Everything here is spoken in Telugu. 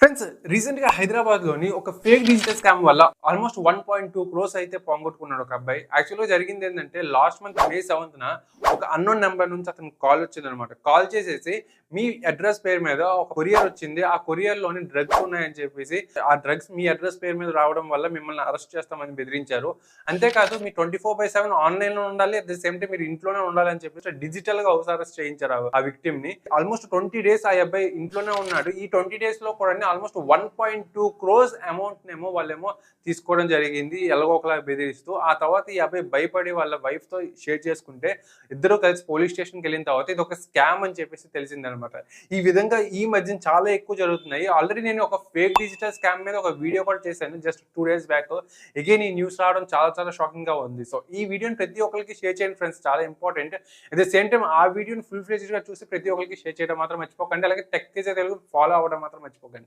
ఫ్రెండ్స్ రీసెంట్‌గా హైదరాబాద్‌లోని ఒక ఫేక్ డిజిటల్ స్కామ్ వల్ల ఆల్మోస్ట్ 1.2 క్రోర్స్ అయితే పోగొట్టుకున్నాడు ఒక అబ్బాయి. యాక్చువల్‌గా జరిగిందేంటంటే లాస్ట్ మంత్ మే 7న ఒక అన్‌నోన్ నంబర్ నుంచి అతనికి కాల్ వచ్చిందనమాట. కాల్ చేసేసి మీ అడ్రెస్ పేరు మీద ఒక కొరియర్ వచ్చింది. ఆ కొరియర్‌లోని డ్రగ్స్ ఉన్నాయని చెప్పేసి ఆ డ్రగ్స్ మీ అడ్రెస్ పేరు మీద రావడం వల్ల మిమ్మల్ని అరెస్ట్ చేస్తామని బెదిరించారు. అంతేకాదు మీ 24/7 ఆన్‌లైన్‌లో ఉండాలి. అట్ ద సేమ్ టైమ్ మీరు ఇంట్లోనే ఉండాలని చెప్పేసి డిజిటల్‌గా హౌస్ అరెస్ట్ చేయించారు ఆ విక్టిమ్‌ని. ఆల్మోస్ట్ 20 డేస్ ఆ అబ్బాయి ఇంట్లోనే ఉన్నాడు. ఈ 20 డేస్‌లో కూడా ఆల్మోస్ట్ 1.2 క్రోర్స్ అమౌంట్‌నేమో వాళ్ళేమో తీసుకోవడం జరిగింది. ఎలాగో ఒకలా బెదిరిస్తూ. ఆ తర్వాత ఈ అబ్బాయి భయపడి వాళ్ళ వైఫ్‌తో షేర్ చేసుకుంటే ఇద్దరు కలిసి పోలీస్ స్టేషన్‌కెళ్ళిన తర్వాత ఇదొక స్కామ్ అని చెప్పేసి తెలిసిందనమాట. ఈ విధంగా ఈ మధ్యన చాలా ఎక్కువ జరుగుతున్నాయి. ఆల్రెడీ నేను ఒక ఫేక్ డిజిటల్ స్కామ్ మీద ఒక వీడియో కూడా చేశాను. Just 2 days back. అగైన్ ఈ న్యూస్ రావడం చాలా చాలా షాకింగ్‌గా ఉంది. సో, ఈ వీడియోని ప్రతి ఒక్కరికి షేర్ చేయండి ఫ్రెండ్స్. చాలా important. At the same time ఆ వీడియోని ఫుల్ ఫ్లెడ్జ్డ్‌గా చూసి ప్రతి ఒక్కరికి షేర్ చేయడం మాత్రం మర్చిపోకండి. అలాగే టెక్ తేజ తెలుగు ఫాలో అవ్వడం మాత్రం మర్చిపోకండి.